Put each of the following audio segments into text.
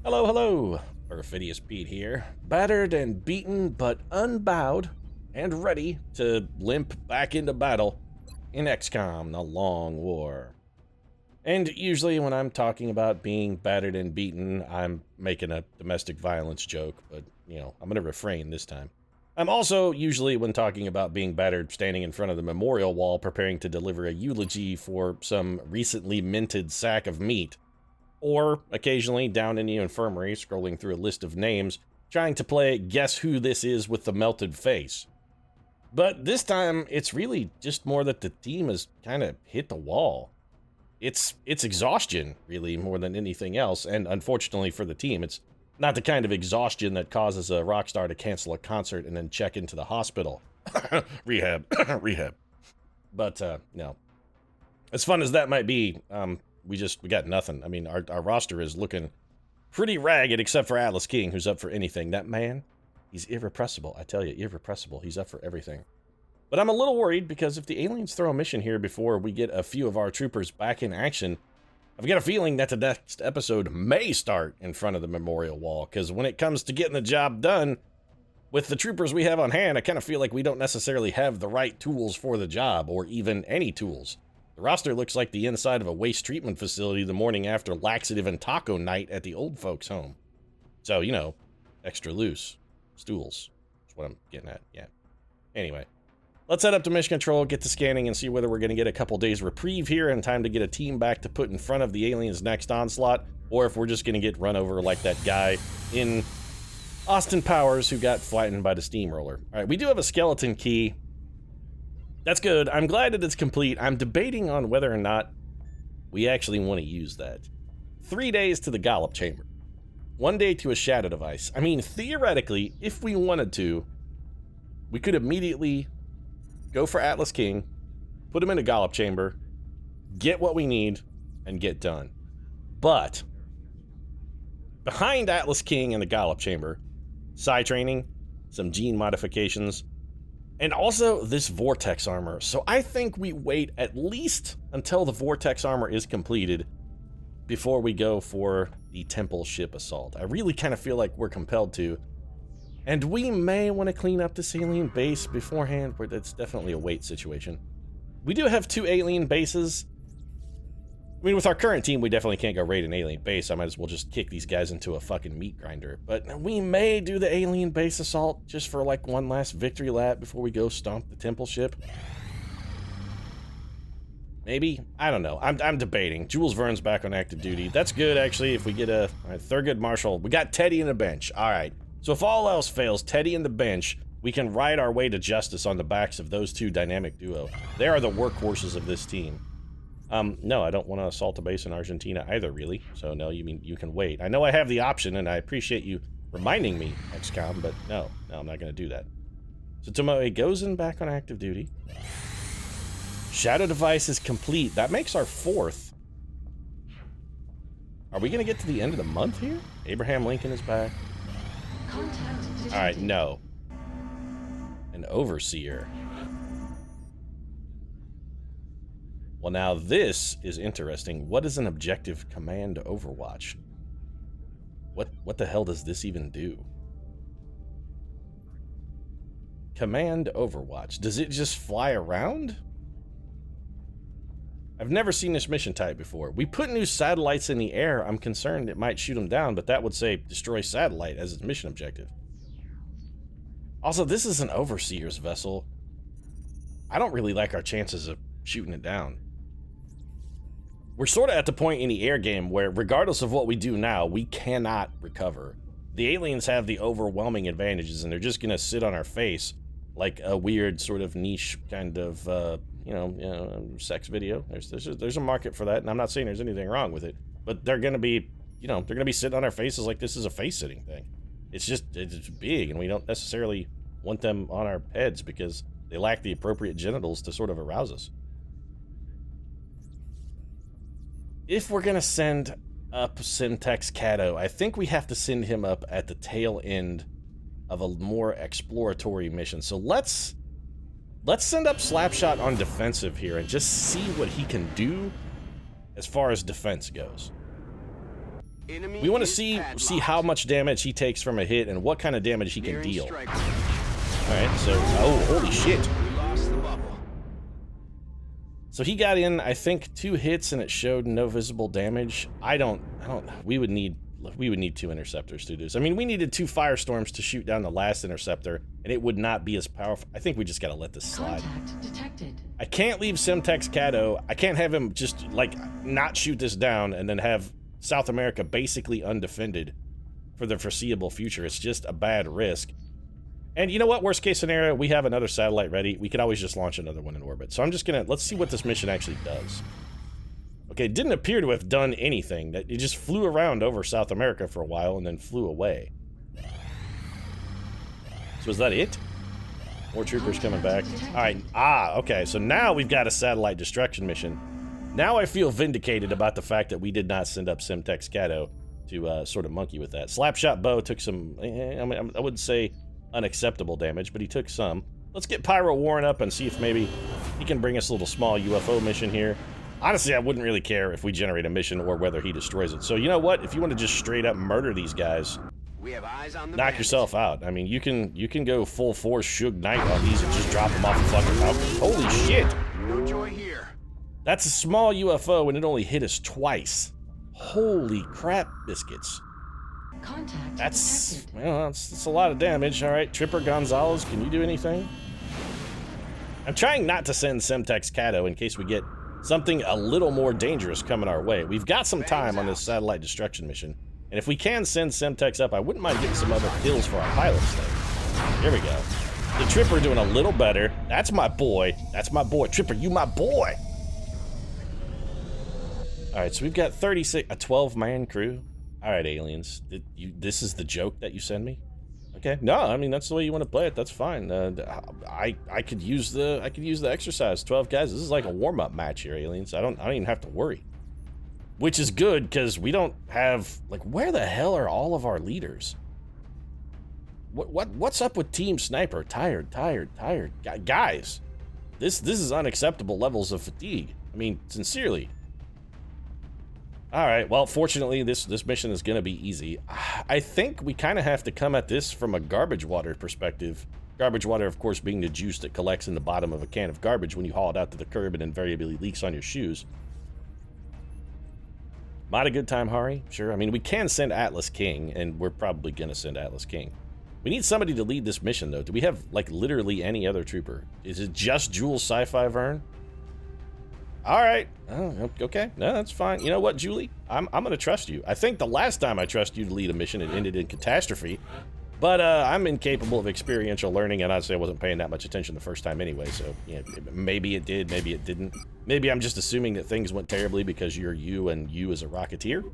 Hello, hello! Perfidious Pete here. Battered and beaten, but unbowed, and ready to limp back into battle in XCOM, The Long War. And usually when I'm talking about being battered and beaten, I'm making a domestic violence joke, but, I'm gonna refrain this time. I'm also usually, when talking about being battered, standing in front of the memorial wall preparing to deliver a eulogy for some recently minted sack of meat. Or occasionally down in the infirmary, scrolling through a list of names, trying to play guess who this is with the melted face. But this time, it's really just more that the team has kind of hit the wall. It's exhaustion, really, more than anything else, and unfortunately for the team, it's not the kind of exhaustion that causes a rock star to cancel a concert and then check into the hospital. Rehab. Rehab. But, no. As fun as that might be, we got nothing. I mean, our roster is looking pretty ragged, except for Atlas King, who's up for anything. That man, he's irrepressible. I tell you, irrepressible. He's up for everything. But I'm a little worried, because if the aliens throw a mission here before we get a few of our troopers back in action, I've got a feeling that the next episode may start in front of the memorial wall, because when it comes to getting the job done, with the troopers we have on hand, I kind of feel like we don't necessarily have the right tools for the job, or even any tools. The roster looks like the inside of a waste treatment facility the morning after laxative and taco night at the old folks' home. So, extra loose. Stools. That's what I'm getting at, yeah. Anyway, let's head up to mission control, get to scanning, and see whether we're going to get a couple days reprieve here in time to get a team back to put in front of the aliens' next onslaught, or if we're just going to get run over like that guy in Austin Powers who got flattened by the steamroller. All right, we do have a skeleton key. That's good. I'm glad that it's complete. I'm debating on whether or not we actually want to use that. 3 days to the Gollop Chamber. 1 day to a shadow device. I mean, theoretically, if we wanted to, we could immediately go for Atlas King, put him in a Gollop Chamber, get what we need, and get done. But behind Atlas King and the Gollop Chamber, psi training, some gene modifications, and also this Vortex armor. So I think we wait at least until the Vortex armor is completed before we go for the Temple ship assault. I really kind of feel like we're compelled to. And we may want to clean up this alien base beforehand, where it's definitely a wait situation. We do have 2 alien bases. I mean, with our current team, we definitely can't go raid an alien base. I might as well just kick these guys into a fucking meat grinder. But we may do the alien base assault just for like one last victory lap before we go stomp the Temple ship. Maybe? I don't know. I'm debating. Jules Verne's back on active duty. That's good, actually, if we get a Thurgood Marshall. We got Teddy in the bench. All right. So if all else fails, Teddy in the bench, we can ride our way to justice on the backs of those 2 dynamic duo. They are the workhorses of this team. No, I don't want to assault a base in Argentina either, really. So no, you mean you can wait. I know I have the option, and I appreciate you reminding me, XCOM, but no, I'm not going to do that. So Tomoe goes in back on active duty. Shadow device is complete. That makes our 4th. Are we going to get to the end of the month here? Abraham Lincoln is back. All right, no. An overseer. Well, now this is interesting. What is an objective command overwatch? What the hell does this even do? Command overwatch. Does it just fly around? I've never seen this mission type before. We put new satellites in the air. I'm concerned it might shoot them down, but that would say destroy satellite as its mission objective. Also, this is an overseer's vessel. I don't really like our chances of shooting it down. We're sort of at the point in the air game where, regardless of what we do now, we cannot recover. The aliens have the overwhelming advantages, and they're just going to sit on our face like a weird sort of niche kind of, sex video. There's a market for that, and I'm not saying there's anything wrong with it, but they're going to be, they're going to be sitting on our faces like this is a face-sitting thing. It's big, and we don't necessarily want them on our heads because they lack the appropriate genitals to sort of arouse us. If we're going to send up Syntex Cato, I think we have to send him up at the tail end of a more exploratory mission. So let's send up Slapshot on defensive here and just see what he can do as far as defense goes. We want to see how much damage he takes from a hit and what kind of damage he can deal. All right, so oh, holy shit! So he got in, I think, 2 hits and it showed no visible damage. We would need 2 interceptors to do this. I mean, we needed 2 firestorms to shoot down the last interceptor, and it would not be as powerful. I think we just gotta let this slide. Contact detected. I can't leave Semtex Cato. I can't have him just, like, not shoot this down and then have South America basically undefended for the foreseeable future. It's just a bad risk. And you know what? Worst case scenario, we have another satellite ready. We could always just launch another one in orbit. So I'm just gonna, let's see what this mission actually does. Okay, it didn't appear to have done anything. It just flew around over South America for a while and then flew away. So is that it? More troopers coming back. All right, okay, so now we've got a satellite destruction mission. Now I feel vindicated about the fact that we did not send up Semtex Cato to sort of monkey with that. Slapshot Bow took some, I wouldn't say unacceptable damage, but he took some. Let's get Pyro Warren up and see if maybe he can bring us a little small UFO mission here. Honestly, I wouldn't really care if we generate a mission or whether he destroys it. So you know what? If you want to just straight up murder these guys, we have eyes on the knock yourself out. I mean, you can go full force Suge Knight on these and just drop them off the fucking Falcon. Holy shit! No joy here. That's a small UFO and it only hit us twice. Holy crap, biscuits. Contact That's, detected. well, that's a lot of damage. All right, Tripper Gonzalez, can you do anything? I'm trying not to send Semtex Cato in case we get something a little more dangerous coming our way. We've got some time on this satellite destruction mission. And if we can send Semtex up, I wouldn't mind getting some other kills for our pilots there. Here we go. The Tripper doing a little better. That's my boy. That's my boy. Tripper, you my boy. All right, so we've got a 12-man crew. All right, aliens. This is the joke that you send me? Okay. No, I mean, that's the way you want to play it. That's fine. I could use the exercise. 12 guys. This is like a warm-up match here, aliens. I don't even have to worry. Which is good because we don't have, like, where the hell are all of our leaders? What's up with Team Sniper? Tired. Guys, this is unacceptable levels of fatigue. I mean, sincerely. All right, well, fortunately, this mission is going to be easy. I think we kind of have to come at this from a garbage water perspective. Garbage water, of course, being the juice that collects in the bottom of a can of garbage when you haul it out to the curb and invariably leaks on your shoes. Not a good time, Hari? Sure. I mean, we can send Atlas King, and we're probably going to send Atlas King. We need somebody to lead this mission, though. Do we have, like, literally any other trooper? Is it just Jules Sci-Fi Vern? All right. Oh, okay. No, that's fine. You know what, Julie? I'm going to trust you. I think the last time I trusted you to lead a mission, it ended in catastrophe. But I'm incapable of experiential learning, and honestly, I wasn't paying that much attention the first time anyway, so yeah, maybe it did, maybe it didn't. Maybe I'm just assuming that things went terribly because you're you and you as a Rocketeer.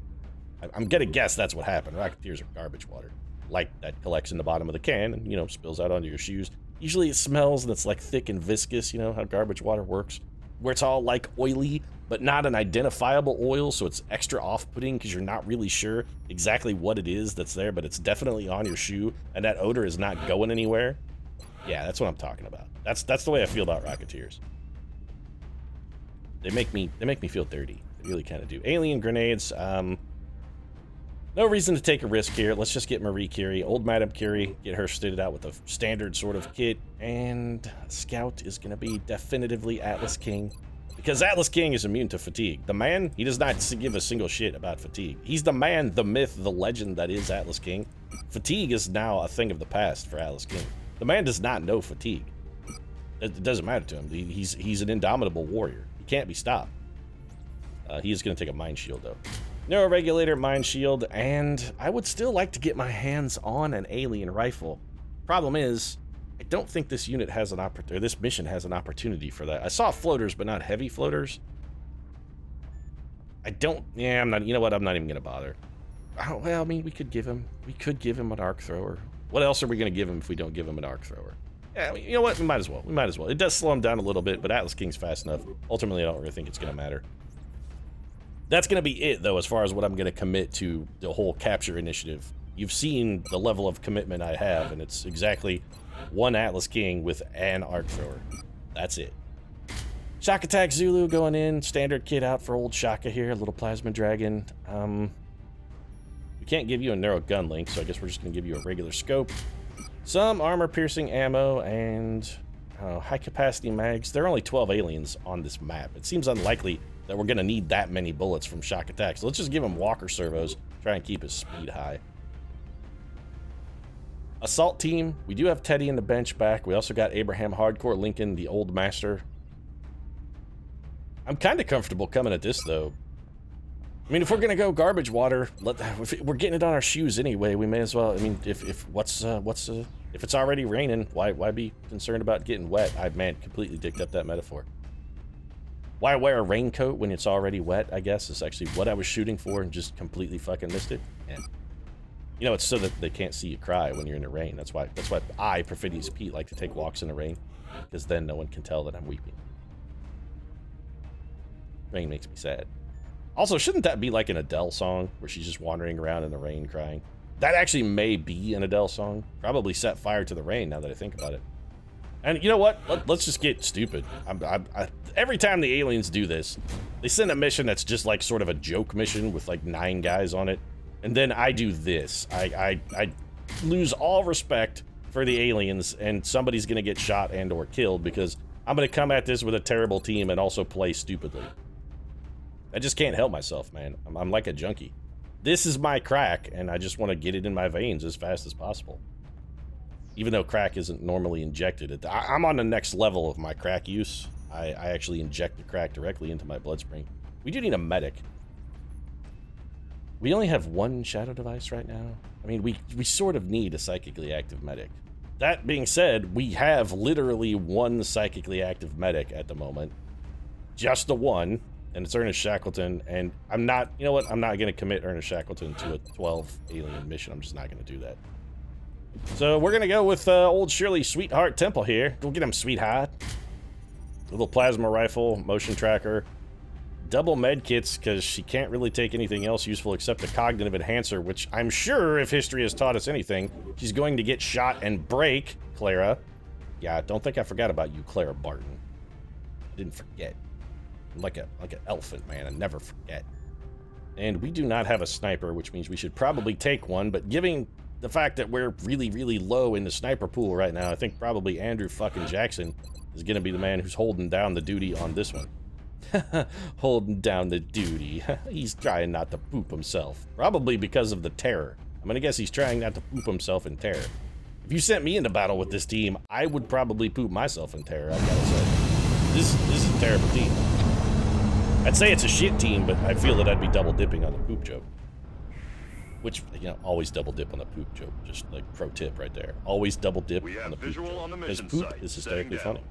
I'm going to guess that's what happened. Rocketeers are garbage water. Like that collects in the bottom of the can and, you know, spills out onto your shoes. Usually it smells and it's like thick and viscous, you know how garbage water works. Where it's all like oily, but not an identifiable oil, so it's extra off-putting because you're not really sure exactly what it is that's there, but it's definitely on your shoe, and that odor is not going anywhere. Yeah, that's what I'm talking about. That's the way I feel about Rocketeers. They make me feel dirty. They really kind of do. Alien grenades. No reason to take a risk here. Let's just get Marie Curie, old Madame Curie, get her stated out with a standard sort of kit, and Scout is going to be definitively Atlas King, because Atlas King is immune to fatigue. The man, he does not give a single shit about fatigue. He's the man, the myth, the legend that is Atlas King. Fatigue is now a thing of the past for Atlas King. The man does not know fatigue. It doesn't matter to him. He's an indomitable warrior. He can't be stopped. He is going to take a mind shield, though. Neuroregulator, mind shield, and I would still like to get my hands on an alien rifle. Problem is, I don't think this unit has an opportunity, or this mission has an opportunity for that. I saw floaters, but not heavy floaters. I'm not, you know what, I'm not even going to bother. Oh, well, I mean, we could give him an arc thrower. What else are we going to give him if we don't give him an arc thrower? Yeah, I mean, you know what, we might as well. It does slow him down a little bit, but Atlas King's fast enough. Ultimately, I don't really think it's going to matter. That's going to be it, though, as far as what I'm going to commit to the whole capture initiative. You've seen the level of commitment I have, and it's exactly one Atlas King with an arc thrower. That's it. Shock Attack Zulu going in. Standard kit out for old Shaka here. A little Plasma Dragon. We can't give you a narrow gun link, so I guess we're just going to give you a regular scope. Some armor-piercing ammo, and high-capacity mags. There are only 12 aliens on this map. It seems unlikely that we're going to need that many bullets from shock attacks. So let's just give him walker servos, try and keep his speed high. Assault team, we do have Teddy in the bench back. We also got Abraham Hardcore, Lincoln, the old master. I'm kind of comfortable coming at this, though. I mean, if we're gonna go garbage water, if we're getting it on our shoes anyway, we may as well. I mean, if it's already raining, why be concerned about getting wet? I completely dicked up that metaphor. Why wear a raincoat when it's already wet? I guess is actually what I was shooting for, and just completely fucking missed it. Yeah. You know, it's so that they can't see you cry when you're in the rain. That's why I, Perfidious Pete, like to take walks in the rain, because then no one can tell that I'm weeping. Rain makes me sad. Also, shouldn't that be like an Adele song, where she's just wandering around in the rain crying? That actually may be an Adele song. Probably Set Fire to the Rain, now that I think about it. And you know what? Let's just get stupid. Every time the aliens do this, they send a mission that's just like sort of a joke mission with like 9 guys on it. And then I do this. I lose all respect for the aliens, and somebody's gonna get shot and or killed because I'm gonna come at this with a terrible team and also play stupidly. I just can't help myself, man. I'm like a junkie. This is my crack, and I just want to get it in my veins as fast as possible. Even though crack isn't normally injected. I'm on the next level of my crack use. I actually inject the crack directly into my bloodstream. We do need a medic. We only have 1 shadow device right now. I mean, we sort of need a psychically active medic. That being said, we have literally 1 psychically active medic at the moment. Just the 1. And it's Ernest Shackleton, and I'm not, you know what, I'm not going to commit Ernest Shackleton to a 12 alien mission. I'm just not going to do that. So we're going to go with old Shirley Sweetheart Temple here. Go get him, sweetheart. A little plasma rifle, motion tracker, double med kits, because she can't really take anything else useful except a cognitive enhancer, which I'm sure, if history has taught us anything, she's going to get shot and break, Clara. Yeah, don't think I forgot about you, Clara Barton. I didn't forget. Like an elephant, man. I never forget. And we do not have a sniper, which means we should probably take one, but given the fact that we're really, really low in the sniper pool right now, I think probably Andrew fucking Jackson is gonna be the man who's holding down the duty on this one. Holding down the duty. He's trying not to poop himself. Probably because of the terror. I'm gonna guess he's trying not to poop himself in terror. If you sent me into battle with this team, I would probably poop myself in terror, I gotta say. This is a terrible team. I'd say it's a shit team, but I feel that I'd be double dipping on the poop joke. Which, you know, always double dip on the poop joke. Just like pro tip right there. Always double dip on the poop joke. Because poop is hysterically funny.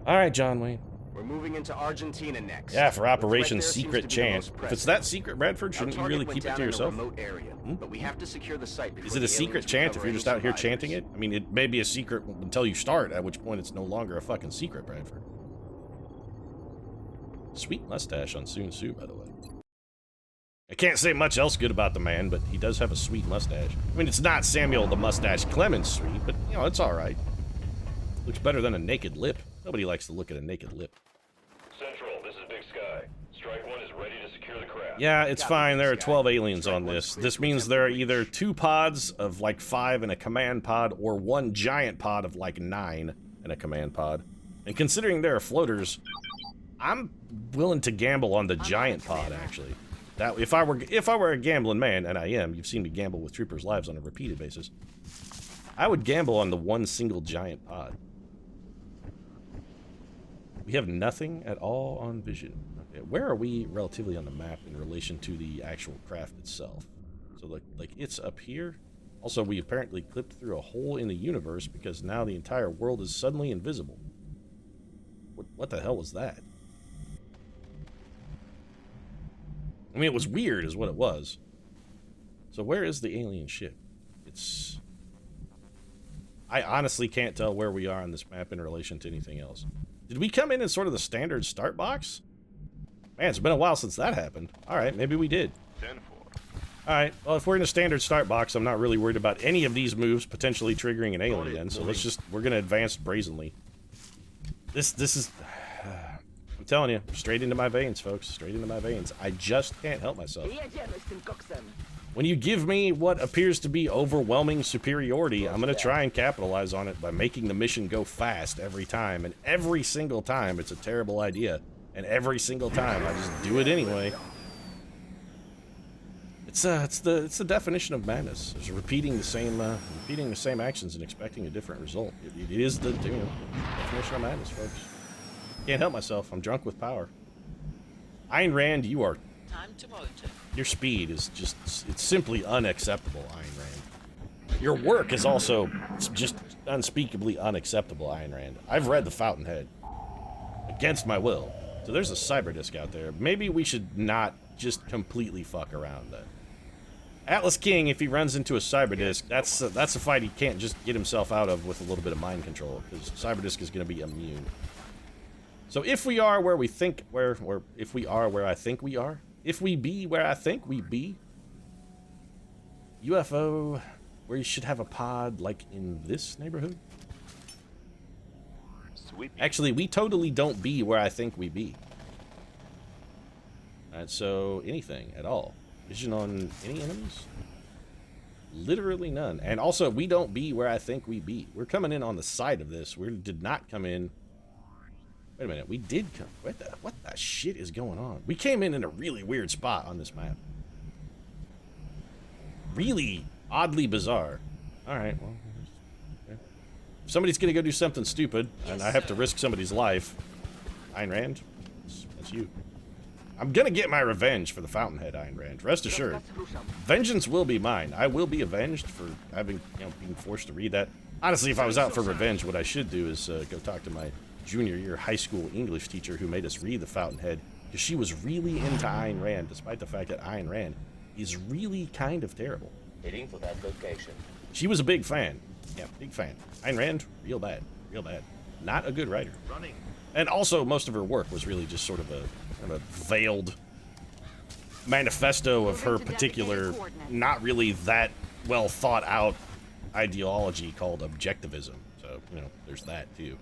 Alright, John Wayne. We're moving into Argentina next. Yeah, for Operation Secret Chant. If it's that secret, Bradford, shouldn't you really keep it to yourself? But we have to secure the site. Is it a secret chant if you're just out here chanting it? I mean, it may be a secret until you start, at which point it's no longer a fucking secret, Bradford. Sweet mustache on Soon Sue, by the way. I can't say much else good about the man, but he does have a sweet mustache. I mean, it's not Samuel the Mustache Clemens sweet, but, you know, it's alright. Looks better than a naked lip. Nobody likes to look at a naked lip. Central, this is Big Sky. Strike 1 is ready to secure the craft. Yeah, it's fine. There are 12 aliens on this. This means there are either 2 pods of like 5 in a command pod, or 1 giant pod of like 9 in a command pod. And considering there are floaters, I'm willing to gamble on the giant pod, actually. That if I were a gambling man, and I am, you've seen me gamble with troopers' lives on a repeated basis, I would gamble on the 1 single giant pod. We have nothing at all on vision. Okay, where are we relatively on the map in relation to the actual craft itself? So like it's up here. Also, we apparently clipped through a hole in the universe because now the entire world is suddenly invisible. What the hell was that? I mean, it was weird is what it was. So where is the alien ship? It's... I honestly can't tell where we are on this map in relation to anything else. Did we come in sort of the standard start box? Man, it's been a while since that happened. Alright, maybe we did. 10-4. Alright, well, if we're in a standard start box, I'm not really worried about any of these moves potentially triggering an alien, so let's just... We're gonna advance brazenly. This is... I'm telling you, straight into my veins, folks. Straight into my veins. I just can't help myself. When you give me what appears to be overwhelming superiority, I'm going to try and capitalize on it by making the mission go fast every time. And every single time, it's a terrible idea. And every single time, I just do it anyway. It's the definition of madness. It's repeating the same actions and expecting a different result. It is the definition of madness, folks. Can't help myself. I'm drunk with power. Ayn Rand, you are... Time to motor. Your speed is just... It's simply unacceptable, Ayn Rand. Your work is also just unspeakably unacceptable, Ayn Rand. I've read The Fountainhead. Against my will. So there's a cyberdisk out there. Maybe we should not just completely fuck around then. Atlas King, if he runs into a cyberdisk, that's a fight he can't just get himself out of with a little bit of mind control, because cyberdisk is going to be immune. So if we are where we think, if we are where I think we are, if we be where I think we be, UFO, where you should have a pod like in this neighborhood? Actually, we totally don't be where I think we be. Alright, so anything at all. Vision on any enemies? Literally none. And also, we don't be where I think we be. We're coming in on the side of this. We did not come in... Wait a minute, we did come... What the shit is going on? We came in a really weird spot on this map. Really oddly bizarre. Alright, well... Okay. If somebody's gonna go do something stupid, and I have to risk somebody's life... Ayn Rand, that's you. I'm gonna get my revenge for the Fountainhead, Ayn Rand. Rest assured. Vengeance will be mine. I will be avenged for having, being forced to read that. Honestly, if I was out for revenge, what I should do is go talk to my junior year high school English teacher who made us read the Fountainhead, because she was really into Ayn Rand, despite the fact that Ayn Rand is really kind of terrible. Heading for that location. She was a big fan. Yeah, big fan. Ayn Rand, real bad. Real bad. Not a good writer. Running. And also, most of her work was really just sort of a veiled manifesto of her particular, not really that well thought out ideology called objectivism. So, there's that too.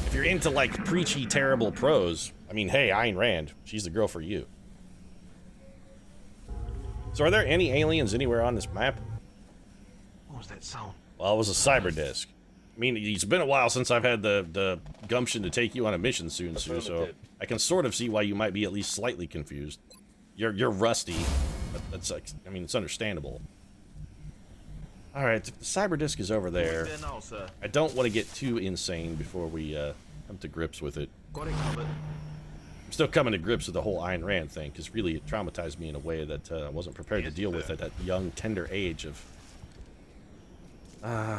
If you're into like preachy, terrible prose, I mean, hey, Ayn Rand, she's the girl for you. So are there any aliens anywhere on this map? What was that sound? Well, it was a cyber disk. I mean, it's been a while since I've had the gumption to take you on a mission soon, Sue, so I can sort of see why you might be at least slightly confused. You're rusty, but that's like, I mean, it's understandable. Alright, the cyber disk is over there. I don't want to get too insane before we come to grips with it. Got it covered. I'm still coming to grips with the whole Ayn Rand thing, because really it traumatized me in a way that I wasn't prepared to deal with at that young, tender age of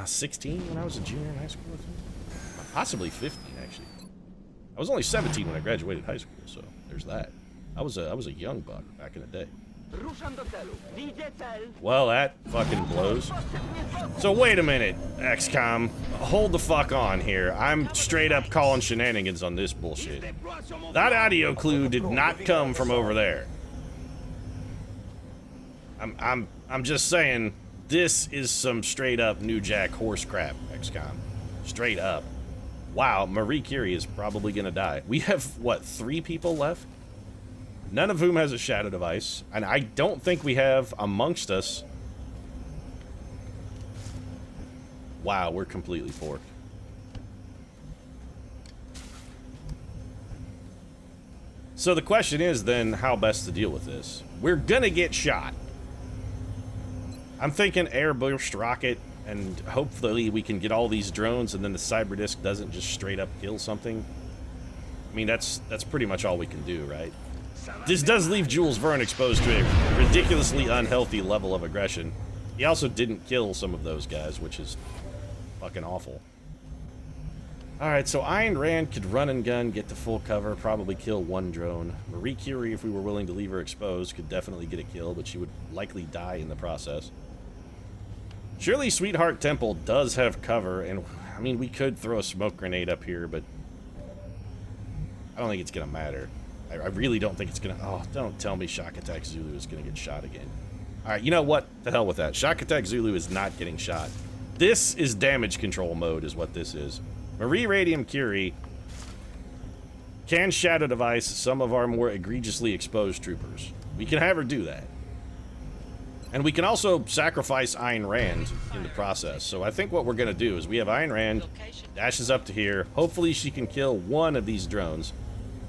16 when I was a junior in high school, I think. Possibly 15, actually. I was only 17 when I graduated high school, so there's that. I was a young buck back in the day. Well, that fucking blows. So wait a minute, XCOM. Hold the fuck on here. I'm straight up calling shenanigans on this bullshit. That audio clue did not come from over there. I'm just saying, this is some straight up New Jack horse crap, XCOM. Straight up. Wow, Marie Curie is probably gonna die. We have, what, 3 people left? None of whom has a shadow device, and I don't think we have amongst us... Wow, we're completely forked. So the question is then, how best to deal with this? We're gonna get shot. I'm thinking airburst rocket, and hopefully we can get all these drones, and then the cyber disk doesn't just straight up kill something. I mean, that's pretty much all we can do, right? This does leave Jules Verne exposed to a ridiculously unhealthy level of aggression. He also didn't kill some of those guys, which is fucking awful. Alright, so Ayn Rand could run and gun, get to full cover, probably kill 1 drone. Marie Curie, if we were willing to leave her exposed, could definitely get a kill, but she would likely die in the process. Surely Sweetheart Temple does have cover, and I mean, we could throw a smoke grenade up here, but I don't think it's gonna matter. I really don't think it's gonna... Oh, don't tell me Shock Attack Zulu is gonna get shot again. Alright, you know what? The hell with that. Shock Attack Zulu is not getting shot. This is damage control mode, is what this is. Marie Radium Curie can shadow device some of our more egregiously exposed troopers. We can have her do that. And we can also sacrifice Ayn Rand in the process. So I think what we're going to do is we have Ayn Rand, dashes up to here. Hopefully she can kill one of these drones.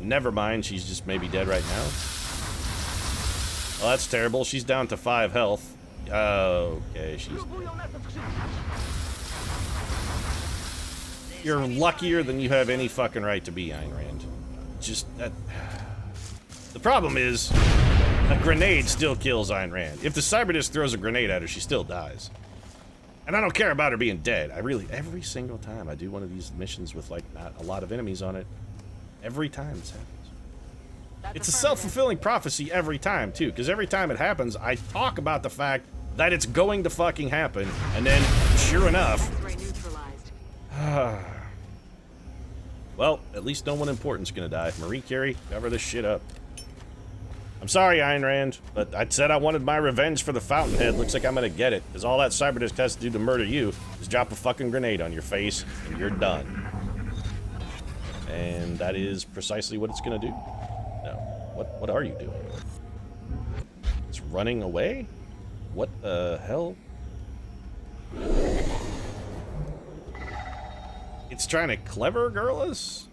Never mind, she's just maybe dead right now. Well, that's terrible. She's down to 5 health. Okay, she's... You're luckier than you have any fucking right to be, Ayn Rand. Just that... The problem is, a grenade still kills Ayn Rand. If the Cyberdisc throws a grenade at her, she still dies. And I don't care about her being dead. I really, every single time I do one of these missions with, like, not a lot of enemies on it, every time this happens. It's a self-fulfilling prophecy every time, too, because every time it happens, I talk about the fact that it's going to fucking happen, and then, sure enough... Well, at least no one important's gonna die. Marie Curie, cover this shit up. I'm sorry, Ayn Rand, but I said I wanted my revenge for the Fountainhead. Looks like I'm gonna get it, because all that Cyberdisc has to do to murder you is drop a fucking grenade on your face, and you're done. And that is precisely what it's gonna do. No. What are you doing? It's running away? What the hell? It's trying to clever girl us?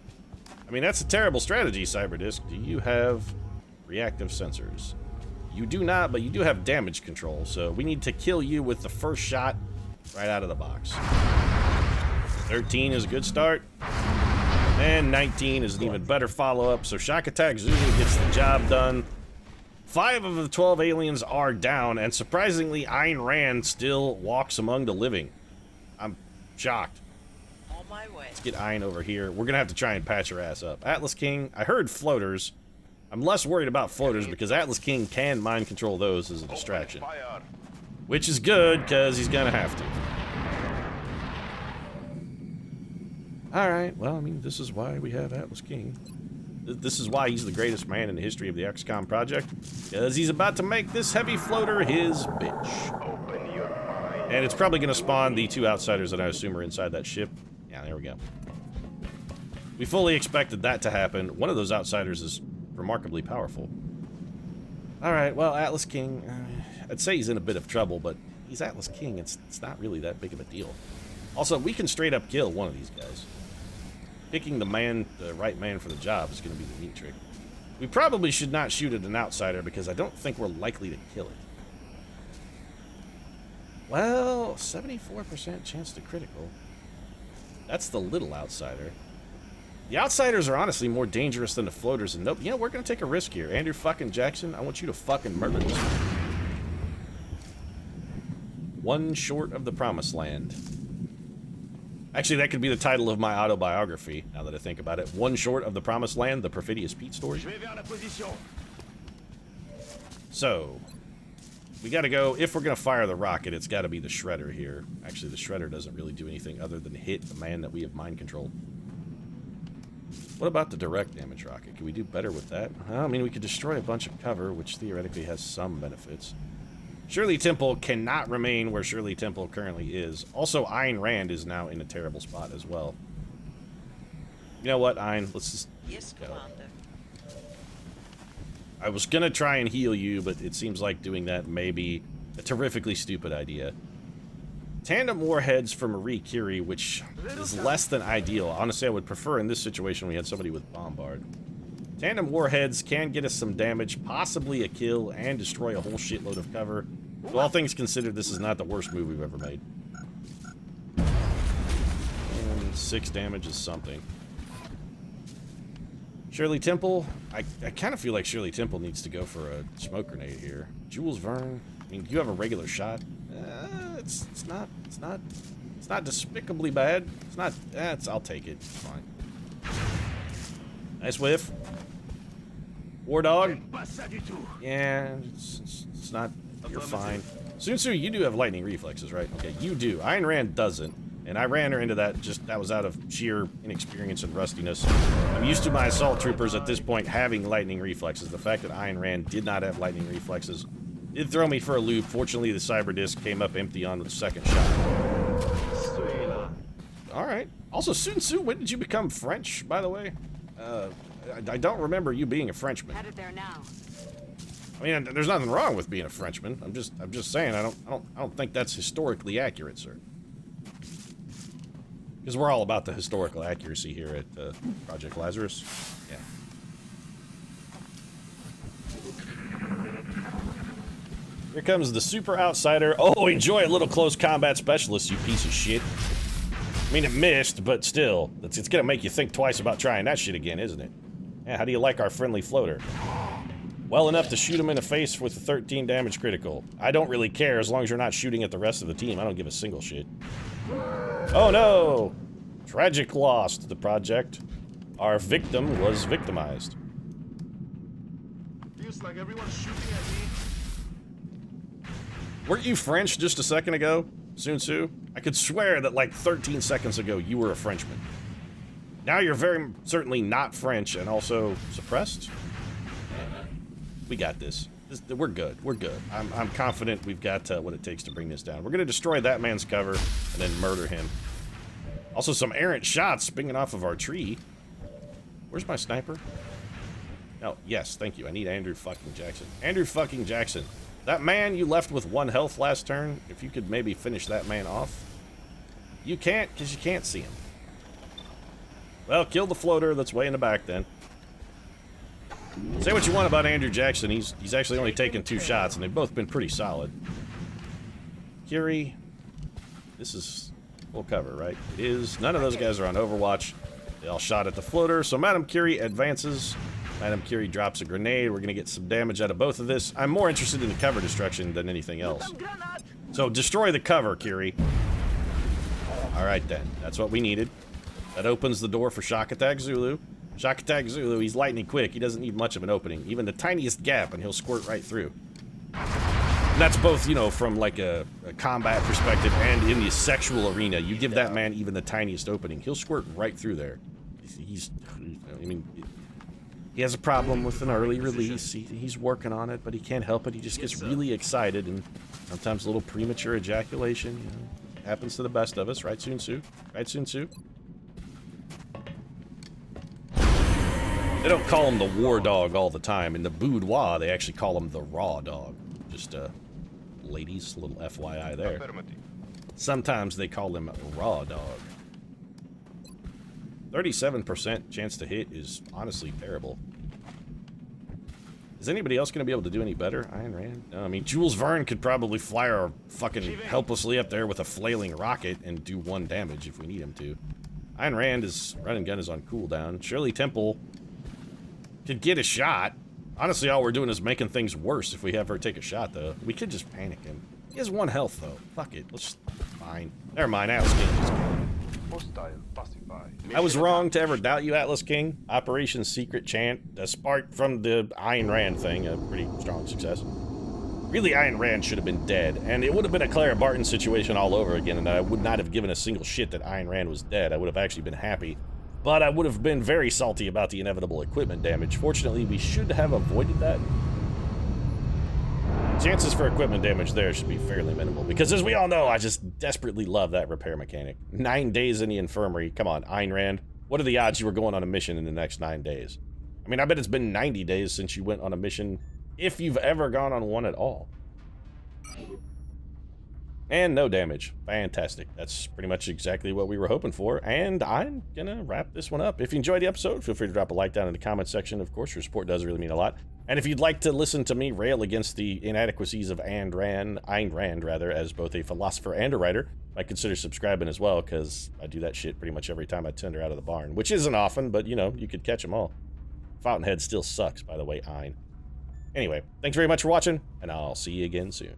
I mean, that's a terrible strategy, Cyberdisc. Do you have reactive sensors? You do not, but you do have damage control, so we need to kill you with the first shot right out of the box. 13 is a good start. And 19 is an even better follow-up, so Shock Attack Zulu gets the job done. 5 of the 12 aliens are down, and surprisingly, Ayn Rand still walks among the living. I'm shocked. Let's get Ayn over here. We're gonna have to try and patch her ass up. Atlas King, I heard floaters. I'm less worried about floaters because Atlas King can mind control those as a distraction. Which is good, because he's gonna have to. Alright, well, I mean, this is why we have Atlas King. This is why he's the greatest man in the history of the XCOM project. Because he's about to make this heavy floater his bitch. And it's probably gonna spawn the 2 outsiders that I assume are inside that ship. Yeah, there we go. We fully expected that to happen. One of those outsiders is remarkably powerful. Alright, well, Atlas King, I'd say he's in a bit of trouble, but he's Atlas King. It's not really that big of a deal. Also, we can straight up kill one of these guys. Picking the right man for the job is going to be the neat trick. We probably should not shoot at an outsider because I don't think we're likely to kill it. Well, 74% chance to critical. That's the little outsider. The outsiders are honestly more dangerous than the floaters, and nope, you know, we're gonna take a risk here. Andrew fucking Jackson, I want you to fucking murder this one short of the promised land. Actually, that could be the title of my autobiography, now that I think about it. One short of the promised land, the Perfidious Pete story. So, we gotta go, if we're gonna fire the rocket, it's gotta be the Shredder here. Actually, the Shredder doesn't really do anything other than hit the man that we have mind controlled. What about the direct damage rocket? Can we do better with that? Well, I mean, we could destroy a bunch of cover, which theoretically has some benefits. Shirley Temple cannot remain where Shirley Temple currently is. Also, Ayn Rand is now in a terrible spot as well. You know what, Ayn? Let's just go. I was gonna try and heal you, but it seems like doing that may be a terrifically stupid idea. Tandem warheads for Marie Curie, which is less than ideal. Honestly, I would prefer in this situation we had somebody with Bombard. Tandem warheads can get us some damage, possibly a kill, and destroy a whole shitload of cover. So all things considered, this is not the worst move we've ever made. And 6 damage is something. Shirley Temple, I kind of feel like Shirley Temple needs to go for a smoke grenade here. Jules Verne, I mean, do you have a regular shot? It's not despicably bad. It's not, I'll take it, it's fine. Nice whiff. War Dog? Yeah, it's not, you're fine. Sun Tzu, you do have lightning reflexes, right? Okay, you do. Ayn Rand doesn't. And I ran her into that, that was out of sheer inexperience and rustiness. I'm used to my assault troopers at this point having lightning reflexes. The fact that Ayn Rand did not have lightning reflexes did throw me for a loop. Fortunately, the Cyberdisc came up empty on the second shot. Alright. Also, Sun Tzu, when did you become French, by the way? I don't remember you being a Frenchman. Headed there now. I mean, there's nothing wrong with being a Frenchman. I'm just saying I don't think that's historically accurate, sir. Because we're all about the historical accuracy here at Project Lazarus. Yeah. Here comes the super outsider. Oh, enjoy a little close combat specialist, you piece of shit. I mean, it missed, but still, it's gonna make you think twice about trying that shit again, isn't it? Yeah, how do you like our friendly floater? Well enough to shoot him in the face with a 13 damage critical. I don't really care as long as you're not shooting at the rest of the team. I don't give a single shit. Oh no! Tragic loss to the project. Our victim was victimized. Feels like everyone's shooting at me. Weren't you French just a second ago, Sun Tzu? I could swear that like 13 seconds ago you were a Frenchman. Now you're very certainly not French and also suppressed. We got this. We're good. We're good. I'm confident we've got what it takes to bring this down. We're going to destroy that man's cover and then murder him. Also, some errant shots spinning off of our tree. Where's my sniper? Oh, yes, thank you. I need Andrew fucking Jackson. Andrew fucking Jackson. That man you left with 1 health last turn, if you could maybe finish that man off. You can't, because you can't see him. Well, kill the floater that's way in the back then. Say what you want about Andrew Jackson, he's actually only taken 2 shots, and they've both been pretty solid. Curie, this is full cover, right? It is. None of those guys are on Overwatch. They all shot at the floater, so Madame Curie advances. Madame Curie drops a grenade. We're going to get some damage out of both of this. I'm more interested in the cover destruction than anything else. So destroy the cover, Curie. Alright then, that's what we needed. That opens the door for Shock Attack Zulu. Shock Attack Zulu, he's lightning quick. He doesn't need much of an opening. Even the tiniest gap and he'll squirt right through. And that's both, you know, from like a combat perspective and in the sexual arena. You give that man even the tiniest opening, he'll squirt right through there. I mean, he has a problem with an early release. He's working on it, but he can't help it. He just gets really excited, and sometimes a little premature ejaculation, you know, happens to the best of us, right, Sun Tzu? Right, Sun Tzu? They don't call him the war dog all the time. In the boudoir, they actually call him the raw dog. Just, ladies, a little FYI there. Sometimes they call him raw dog. 37% chance to hit is honestly terrible. Is anybody else going to be able to do any better? Ayn Rand? No, I mean, Jules Verne could probably fly her fucking helplessly up there with a flailing rocket and do 1 damage if we need him to. Ayn Rand's run and gun is on cooldown. Shirley Temple could get a shot. Honestly, all we're doing is making things worse if we have her take a shot, though. We could just panic him. He has 1 health, though. Fuck it. Let's... Fine. Never mind. Atlas King just killed. I was wrong to ever doubt you, Atlas King. Operation Secret Chant, a spark from the Ayn Rand thing, a pretty strong success. Really, Ayn Rand should have been dead, and it would have been a Clara Barton situation all over again, and I would not have given a single shit that Ayn Rand was dead. I would have actually been happy. But I would have been very salty about the inevitable equipment damage. Fortunately, we should have avoided that. Chances for equipment damage there should be fairly minimal, because as we all know, I just desperately love that repair mechanic. 9 days in the infirmary. Come on, Ayn Rand. What are the odds you were going on a mission in the next 9 days? I mean, I bet it's been 90 days since you went on a mission, if you've ever gone on one at all. And no damage. Fantastic. That's pretty much exactly what we were hoping for, and I'm gonna wrap this one up. If you enjoyed the episode, feel free to drop a like down in the comment section. Of course, your support does really mean a lot. And if you'd like to listen to me rail against the inadequacies of Ayn Rand, as both a philosopher and a writer, I consider subscribing as well, because I do that shit pretty much every time I tender out of the barn, which isn't often, but, you know, you could catch them all. Fountainhead still sucks, by the way, Ayn. Anyway, thanks very much for watching, and I'll see you again soon.